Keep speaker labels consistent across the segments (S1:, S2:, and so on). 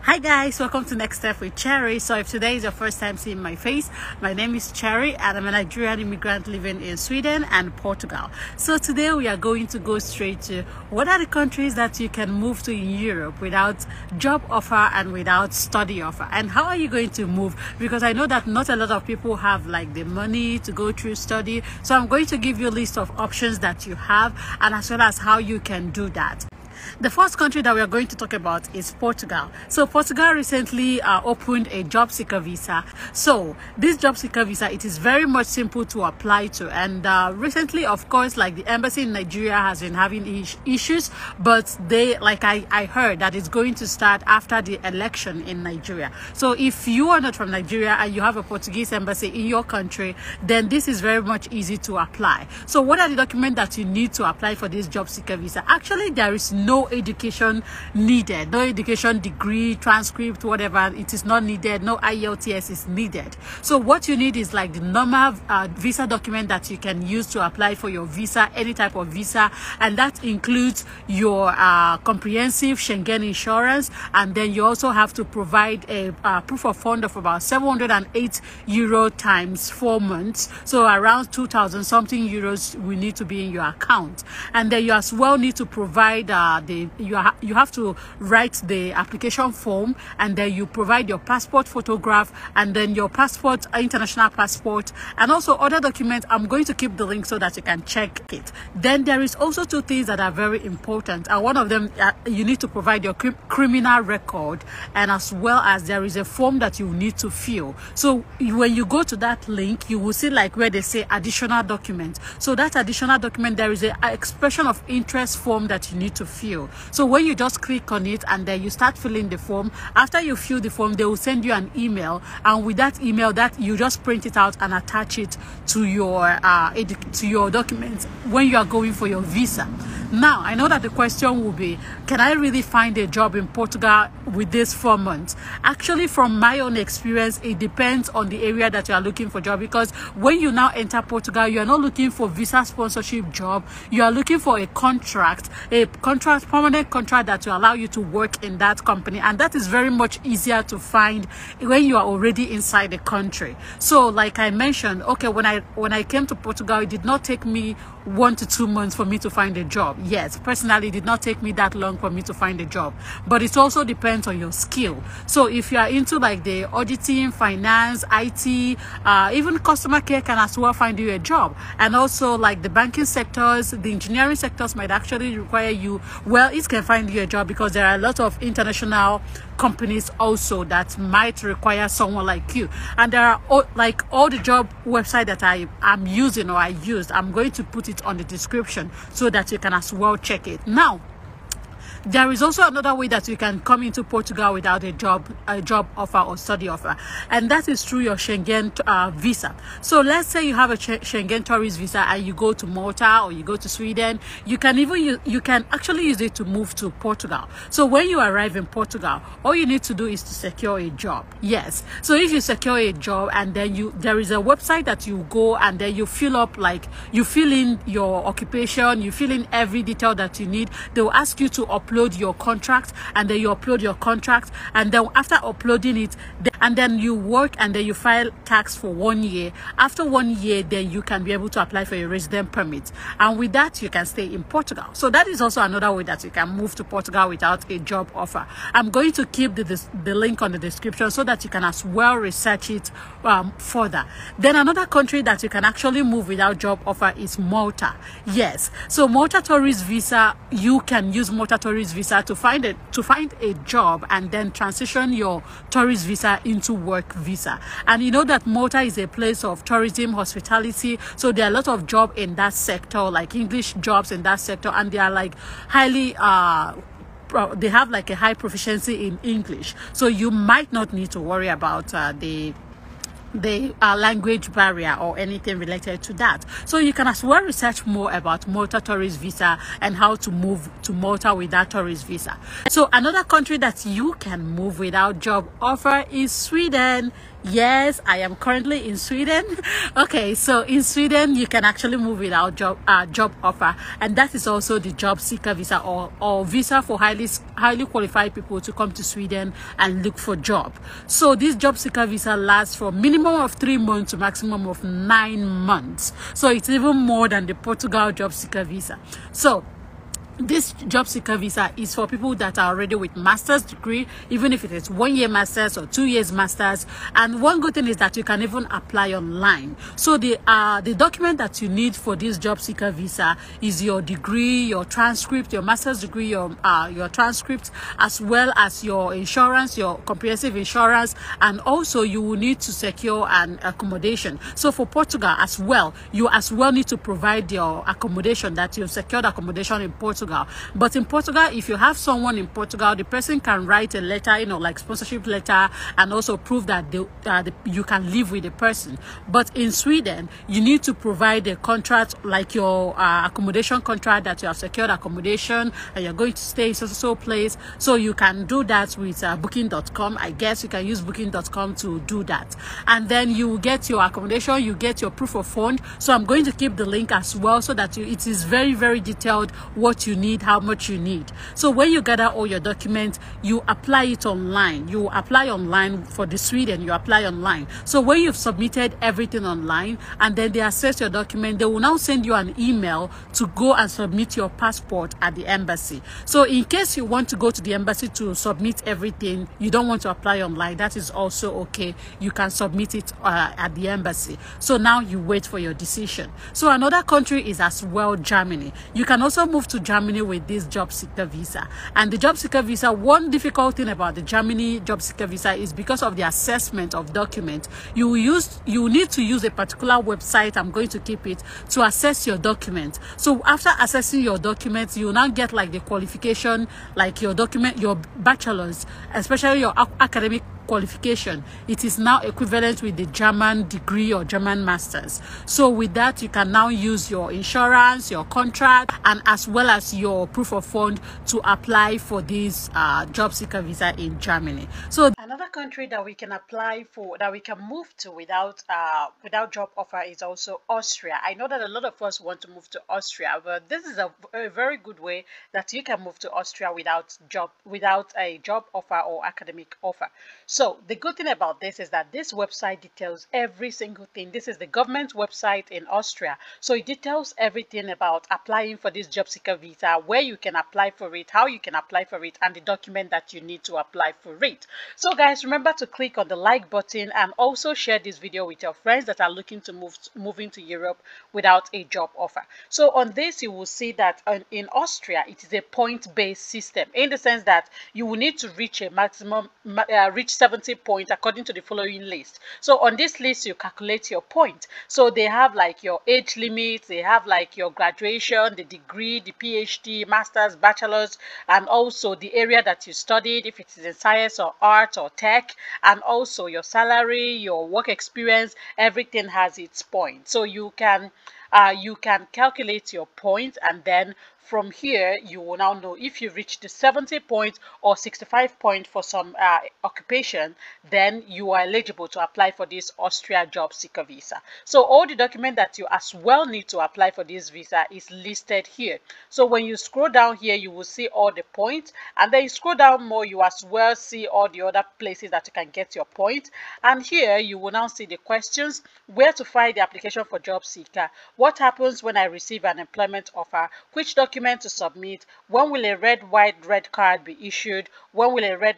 S1: Hi guys, welcome to Next Step with Cherry. So if today is your first time seeing my face, my name is Cherry and I'm a Nigerian immigrant living in Sweden and Portugal. So today we are going to go straight to what are the countries that you can move to in Europe without job offer and without study offer, and how are you going to move, because I know that not a lot of people have like the money to go through study. So I'm going to give you a list of options that you have and as well as how you can do that. The first country that we are going to talk about is Portugal. So Portugal recently opened a job seeker visa. So this job seeker visa, it is very much simple to apply to, and recently, of course, like the embassy in Nigeria has been having issues, but they, like I heard that it's going to start after the election in Nigeria. So if you are not from Nigeria and you have a Portuguese embassy in your country, then this is very much easy to apply. So what are the documents that you need to apply for this job seeker visa? Actually, there is no education needed, no education degree, transcript, whatever. It is not needed. No IELTS is needed. So what you need is like the normal visa document that you can use to apply for your visa, any type of visa, and that includes your comprehensive Schengen insurance, and then you also have to provide a proof of fund of about 708 euro times 4 months, so around 2,000 something euros will need to be in your account. And then you as well need to provide you have to write the application form, and then you provide your passport photograph, and then your passport, international passport, and also other documents. I'm going to keep the link so that you can check it. Then there is also two things that are very important, and one of them, you need to provide your criminal record, and as well as there is a form that you need to fill. So when you go to that link, you will see like where they say additional documents. So that additional document, there is an expression of interest form that you need to fill. So when you just click on it and then you start filling the form, after you fill the form, they will send you an email, and with that email, that you just print it out and attach it to your documents when you are going for your visa. Now, I know that the question will be, can I really find a job in Portugal with this 4 months? Actually, from my own experience, it depends on the area that you are looking for job, because when you now enter Portugal, you are not looking for visa sponsorship job. You are looking for a permanent contract that will allow you to work in that company, and that is very much easier to find when you are already inside the country. So like I mentioned, okay, when I came to Portugal, it did not take me 1 to 2 months for me to find a job. Yes, personally, it did not take me that long for me to find a job, but it also depends on your skill. So if you are into like the auditing, finance, IT, even customer care can as well find you a job. And also like the banking sectors, the engineering sectors might actually require you, well, it can find you a job, because there are a lot of international companies also that might require someone like you. And there are all the job website that I'm using or I used, I'm going to put it on the description so that you can as well check it. Now, there is also another way that you can come into Portugal without a job offer or study offer, and that is through your Schengen visa. So let's say you have a Schengen tourist visa and you go to Malta or you go to Sweden. You can actually use it to move to Portugal. So when you arrive in Portugal, all you need to do is to secure a job. Yes. So if you secure a job, and then there is a website that you go, and then you fill up, like you fill in your occupation, you fill in every detail that you need. They will ask you to upload your contract, and then you upload your contract, and then after uploading it, and then you work, and then you file tax for 1 year. After 1 year, then you can be able to apply for a resident permit, and with that you can stay in Portugal. So that is also another way that you can move to Portugal without a job offer. I'm going to keep the link on the description so that you can as well research it further. Then another country that you can actually move without job offer is Malta. Yes, so Malta tourist visa, you can use Malta tourist visa to find a job, and then transition your tourist visa into work visa. And you know that Malta is a place of tourism, hospitality, so there are a lot of jobs in that sector, like English jobs in that sector, and they are like highly they have like a high proficiency in English, so you might not need to worry about the the language barrier or anything related to that. So you can as well research more about Malta tourist visa and how to move to Malta without tourist visa. So another country that you can move without job offer is Sweden. Yes, I am currently in Sweden. Okay, so in Sweden you can actually move without job offer, and that is also the job seeker visa or visa for highly qualified people to come to Sweden and look for job. So this job seeker visa lasts from minimum of 3 months to maximum of 9 months. So it's even more than the Portugal job seeker visa. So this job seeker visa is for people that are already with master's degree, even if it is 1 year master's or 2 years master's. And one good thing is that you can even apply online. So the document that you need for this job seeker visa is your degree, your transcript, your master's degree, your transcript, as well as your insurance, your comprehensive insurance, and also you will need to secure an accommodation. So for Portugal as well, you as well need to provide your accommodation, that you've secured accommodation in Portugal. But in Portugal, if you have someone in Portugal, the person can write a letter, you know, like sponsorship letter, and also prove that you can live with the person. But in Sweden, you need to provide a contract, like your accommodation contract, that you have secured accommodation and you're going to stay in so place. So you can do that with booking.com. I guess you can use booking.com to do that. And then you get your accommodation, you get your proof of fund. So I'm going to keep the link as well, so that it is very, very detailed what you need, how much you need. So when you gather all your documents, you apply it online. You apply online for the Sweden, you apply online. So when you've submitted everything online and then they assess your document, they will now send you an email to go and submit your passport at the embassy. So in case you want to go to the embassy to submit everything, you don't want to apply online, that is also okay. You can submit it at the embassy. So now you wait for your decision. So another country is as well Germany. You can also move to Germany with this job seeker visa. And the job seeker visa, one difficult thing about the Germany job seeker visa is because of the assessment of documents. You need to use a particular website, I'm going to keep it, to assess your document. So after assessing your documents, you now get like the qualification, like your document, your bachelor's, especially your academic qualification. It is now equivalent with the German degree or German masters. So with that, you can now use your insurance, your contract, and as well as your proof of fund to apply for this job seeker visa in Germany. So another country that we can apply for, that we can move to without job offer, is also Austria. I know that a lot of us want to move to Austria, but this is a very good way that you can move to Austria without a job offer or academic offer. So the good thing about this is that this website details every single thing. This is the government website in Austria. So it details everything about applying for this job seeker visa, where you can apply for it, how you can apply for it, and the document that you need to apply for it. So guys, remember to click on the like button and also share this video with your friends that are looking to move into Europe without a job offer. So on this, you will see that in Austria, it is a point-based system, in the sense that you will need to reach a maximum, reach 70 points according to the following list. So on this list, you calculate your point. So they have like your age limit, they have like your graduation, the degree, the PhD, master's, bachelor's, and also the area that you studied, if it is in science or art or tech, and also your salary, your work experience. Everything has its point. So you can calculate your points, and then from here you will now know if you reach the 70 points or 65 points for some occupation, then you are eligible to apply for this Austria job seeker visa. So all the documents that you as well need to apply for this visa is listed here. So when you scroll down here, you will see all the points, and then you scroll down more, you as well see all the other places that you can get your point. And here you will now see the questions: where to find the application for job seeker, what happens when I receive an employment offer, which document to submit, when will a red card be issued, when will a red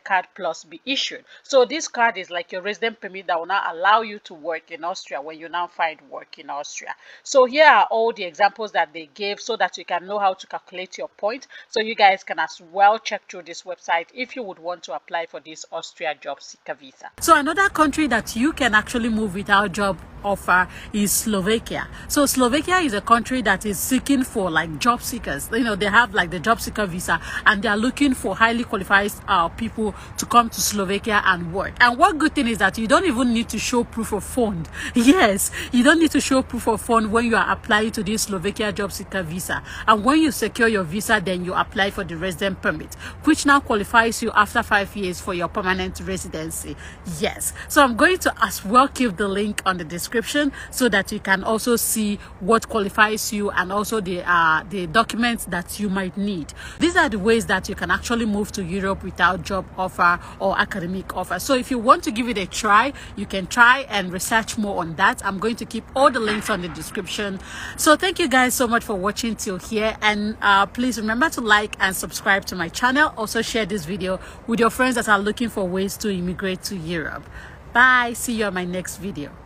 S1: card plus be issued. So this card is like your resident permit that will now allow you to work in Austria when you now find work in Austria. So here are all the examples that they gave, so that you can know how to calculate your point. So you guys can as well check through this website if you would want to apply for this Austria job seeker visa. So another country that you can actually move without job offer is Slovakia. So Slovakia is a country that is seeking for like job job seekers. You know, they have like the job seeker visa, and they are looking for highly qualified people to come to Slovakia and work. And one good thing is that you don't even need to show proof of fund. Yes, you don't need to show proof of fund when you are applying to this Slovakia job seeker visa. And when you secure your visa, then you apply for the resident permit, which now qualifies you after 5 years for your permanent residency. Yes, so I'm going to as well keep the link on the description so that you can also see what qualifies you and also the documents that you might need. These are the ways that you can actually move to Europe without job offer or academic offer. So if you want to give it a try, you can try and research more on that. I'm going to keep all the links on the description. So thank you guys so much for watching till here, and please remember to like and subscribe to my channel. Also share this video with your friends that are looking for ways to immigrate to Europe. Bye. See you on my next video.